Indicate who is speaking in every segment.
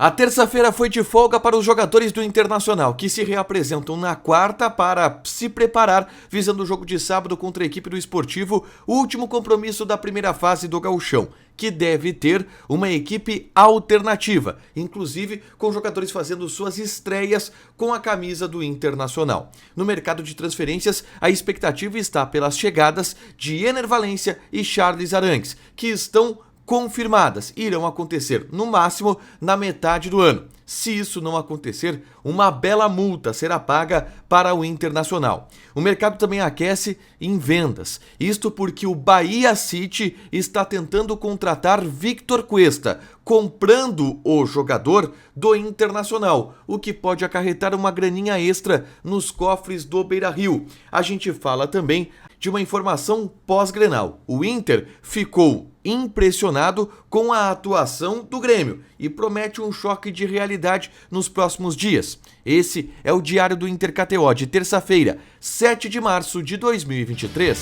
Speaker 1: A terça-feira foi de folga para os jogadores do Internacional, que se reapresentam na quarta para se preparar, visando o jogo de sábado contra a equipe do Esportivo, o último compromisso da primeira fase do Gauchão, que deve ter uma equipe alternativa, inclusive com jogadores fazendo suas estreias com a camisa do Internacional. No mercado de transferências, a expectativa está pelas chegadas de Ener Valencia e Charles Arangues, que estão confirmadas, irão acontecer no máximo na metade do ano. Se isso não acontecer, uma bela multa será paga para o Internacional. O mercado também aquece em vendas, isto porque o Bahia City está tentando contratar Victor Cuesta, comprando o jogador do Internacional, o que pode acarretar uma graninha extra nos cofres do Beira-Rio. A gente fala também de uma informação pós-Grenal. O Inter ficou impressionado com a atuação do Grêmio e promete um choque de realidade nos próximos dias. Esse é o Diário do Inter KTO de terça-feira, 7 de março de 2023.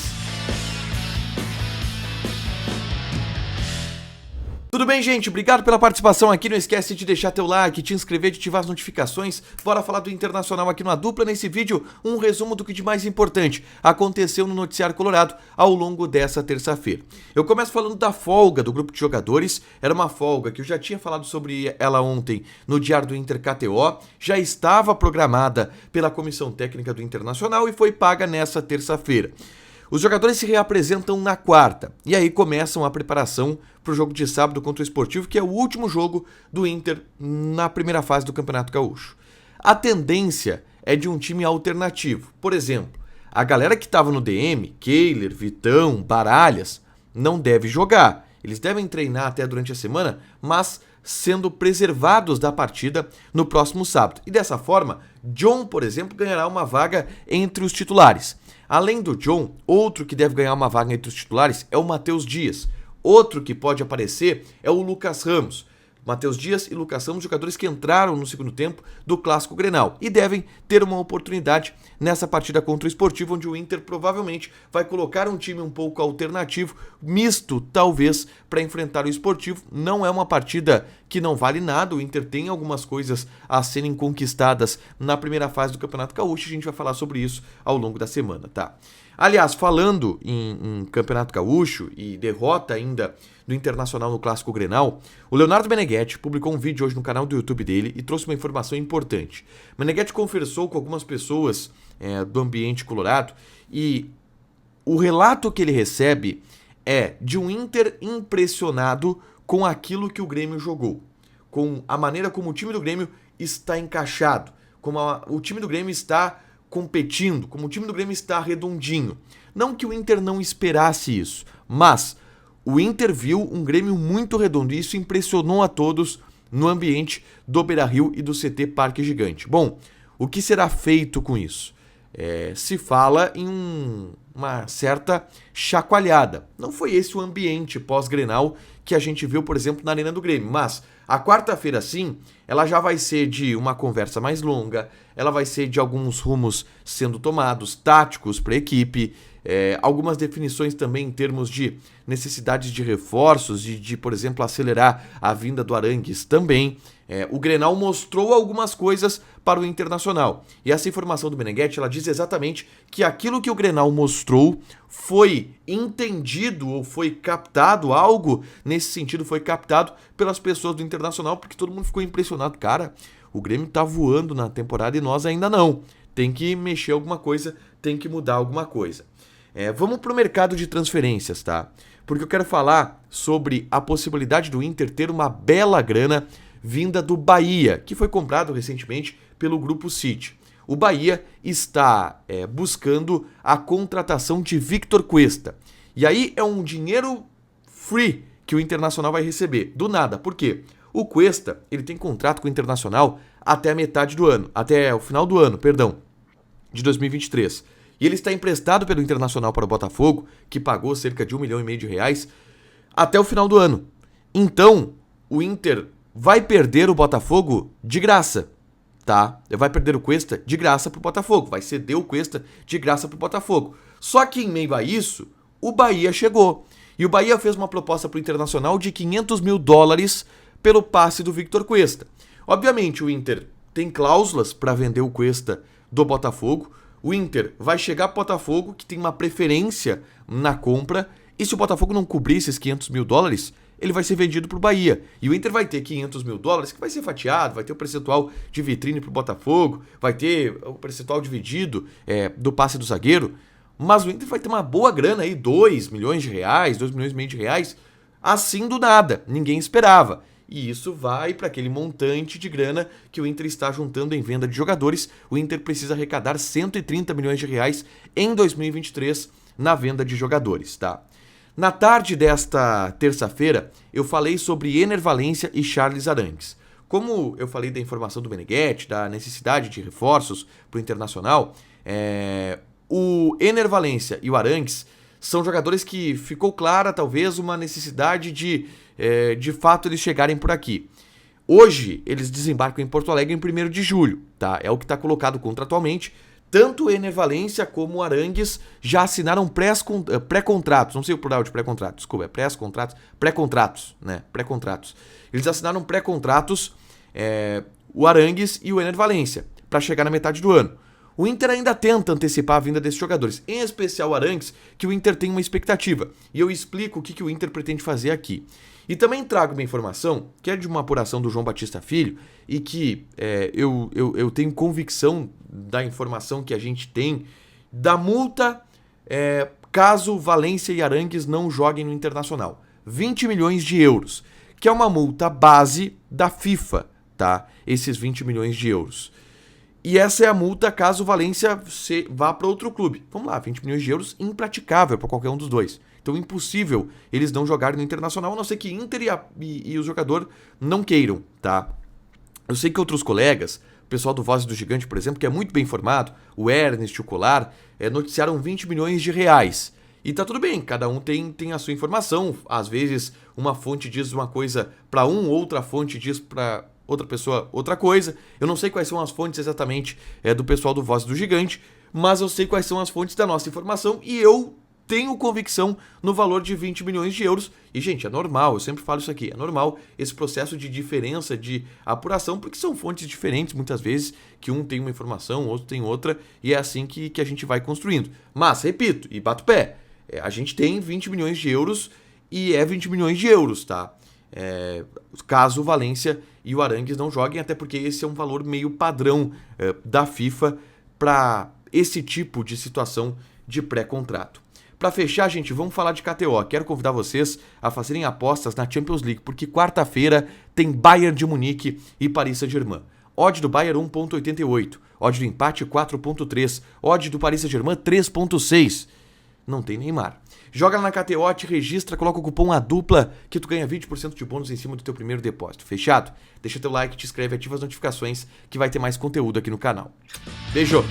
Speaker 1: Tudo bem, gente? Obrigado pela participação aqui. Não esquece de deixar teu like, te inscrever, de ativar as notificações. Bora falar do Internacional aqui no A Dupla. Nesse vídeo, um resumo do que de mais importante aconteceu no Noticiário Colorado ao longo dessa terça-feira. Eu começo falando da folga do grupo de jogadores. Era uma folga que eu já tinha falado sobre ela ontem no Diário do Inter KTO. Já estava programada pela Comissão Técnica do Internacional e foi paga nessa terça-feira. Os jogadores se reapresentam na quarta e aí começam a preparação para o jogo de sábado contra o Esportivo, que é o último jogo do Inter na primeira fase do Campeonato Gaúcho. A tendência é de um time alternativo. Por exemplo, a galera que estava no DM, Kehler, Vitão, Baralhas, não deve jogar. Eles devem treinar até durante a semana, mas sendo preservados da partida no próximo sábado. E dessa forma, John, por exemplo, ganhará uma vaga entre os titulares. Além do John, outro que deve ganhar uma vaga entre os titulares é o Matheus Dias. Outro que pode aparecer é o Lucas Ramos. Matheus Dias e Lucas Ramos, jogadores que entraram no segundo tempo do Clássico Grenal e devem ter uma oportunidade nessa partida contra o Esportivo, onde o Inter provavelmente vai colocar um time um pouco alternativo, misto talvez, para enfrentar o Esportivo. Não é uma partida que não vale nada, o Inter tem algumas coisas a serem conquistadas na primeira fase do Campeonato Gaúcho, a gente vai falar sobre isso ao longo da semana, tá? Aliás, falando em Campeonato Gaúcho e derrota ainda do Internacional no Clássico Grenal, o Leonardo Meneghetti publicou um vídeo hoje no canal do YouTube dele e trouxe uma informação importante. Meneghetti conversou com algumas pessoas do ambiente colorado e o relato que ele recebe é de um Inter impressionado com aquilo que o Grêmio jogou, com a maneira como o time do Grêmio está encaixado, como o time do Grêmio está competindo, como o time do Grêmio está redondinho. Não que o Inter não esperasse isso, mas o Inter viu um Grêmio muito redondo e isso impressionou a todos no ambiente do Beira-Rio e do CT Parque Gigante. Bom, o que será feito com isso? Se fala em uma certa chacoalhada. Não foi esse o ambiente pós-Grenal que a gente viu, por exemplo, na Arena do Grêmio, mas a quarta-feira, sim, ela já vai ser de uma conversa mais longa, ela vai ser de alguns rumos sendo tomados, táticos para a equipe, algumas definições também em termos de necessidades de reforços, de, por exemplo, acelerar a vinda do Arangues também. O Grenal mostrou algumas coisas para o Internacional. E essa informação do Meneghetti, ela diz exatamente que aquilo que o Grenal mostrou foi entendido ou foi captado, algo nesse sentido foi captado pelas pessoas do Internacional, porque todo mundo ficou impressionado. Cara, o Grêmio tá voando na temporada e nós ainda não. Tem que mexer alguma coisa, tem que mudar alguma coisa. Vamos para o mercado de transferências, tá? Porque eu quero falar sobre a possibilidade do Inter ter uma bela grana vinda do Bahia, que foi comprado recentemente pelo Grupo City. O Bahia está buscando a contratação de Victor Cuesta. E aí é um dinheiro free que o Internacional vai receber, do nada. Por quê? O Cuesta, ele tem contrato com o Internacional até a metade do ano, até o final do ano, perdão, de 2023. E ele está emprestado pelo Internacional para o Botafogo, que pagou cerca de R$1,5 milhão até o final do ano. Então, o Inter vai perder o Botafogo de graça, tá? Vai perder o Cuesta de graça para o Botafogo, vai ceder o Cuesta de graça para o Botafogo. Só que em meio a isso, o Bahia chegou. E o Bahia fez uma proposta para o Internacional de $500 mil pelo passe do Victor Cuesta. Obviamente o Inter tem cláusulas para vender o Cuesta do Botafogo. O Inter vai chegar para o Botafogo, que tem uma preferência na compra, e se o Botafogo não cobrir esses 500 mil dólares, ele vai ser vendido para o Bahia. E o Inter vai ter 500 mil dólares, que vai ser fatiado, vai ter o percentual de vitrine para o Botafogo, vai ter o percentual dividido do passe do zagueiro, mas o Inter vai ter uma boa grana aí, 2 milhões de reais, 2 milhões e meio de reais, assim do nada, ninguém esperava. E isso vai para aquele montante de grana que o Inter está juntando em venda de jogadores. O Inter precisa arrecadar 130 milhões de reais em 2023 na venda de jogadores, tá? Na tarde desta terça-feira, eu falei sobre Ener Valencia e Charles Arangues. Como eu falei da informação do Meneghetti, da necessidade de reforços para o Internacional, o Ener Valencia e o Arangues são jogadores que ficou clara, talvez, uma necessidade de fato eles chegarem por aqui. Hoje, eles desembarcam em Porto Alegre em 1º de julho, tá? É o que está colocado contratualmente. Tanto o Ener Valencia como o Arangues já assinaram pré-contratos, não sei o plural de pré-contratos, desculpa, é pré-contratos, né? Pré-contratos. Eles assinaram pré-contratos, o Arangues e o Ener Valencia, para chegar na metade do ano. O Inter ainda tenta antecipar a vinda desses jogadores, em especial o Arangues, que o Inter tem uma expectativa. E eu explico o que o Inter pretende fazer aqui. E também trago uma informação, que é de uma apuração do João Batista Filho, e que eu tenho convicção da informação que a gente tem, da multa caso Valencia e Arangues não joguem no Internacional. 20 milhões de euros, que é uma multa base da FIFA, tá? Esses 20 milhões de euros. E essa é a multa caso o Valencia vá para outro clube. Vamos lá, 20 milhões de euros, impraticável para qualquer um dos dois. Então, impossível eles não jogarem no Internacional, a não ser que Inter e o jogador não queiram, tá? Eu sei que outros colegas, o pessoal do Voz do Gigante, por exemplo, que é muito bem informado, o Ernest, o Colar, noticiaram 20 milhões de reais. E tá tudo bem, cada um tem a sua informação. Às vezes, uma fonte diz uma coisa para outra fonte diz para outra pessoa outra coisa. Eu não sei quais são as fontes exatamente do pessoal do Voz do Gigante, mas eu sei quais são as fontes da nossa informação e eu tenho convicção no valor de 20 milhões de euros. E, gente, é normal, eu sempre falo isso aqui, é normal esse processo de diferença de apuração, porque são fontes diferentes, muitas vezes, que um tem uma informação, outro tem outra, e é assim que a gente vai construindo. Mas, repito, e bato o pé, a gente tem 20 milhões de euros e é 20 milhões de euros, tá? Caso o Valencia e o Arangues não joguem, até porque esse é um valor meio padrão da FIFA para esse tipo de situação de pré-contrato. Para fechar, gente, vamos falar de KTO. Quero convidar vocês a fazerem apostas na Champions League, porque quarta-feira tem Bayern de Munique e Paris Saint-Germain. Odd do Bayern 1.88, odd do empate 4.3, odd do Paris Saint-Germain 3.6. Não tem Neymar. Joga lá na KTO, te registra, coloca o cupom ADUPLA que tu ganha 20% de bônus em cima do teu primeiro depósito. Fechado? Deixa teu like, te inscreve, ativa as notificações que vai ter mais conteúdo aqui no canal. Beijo!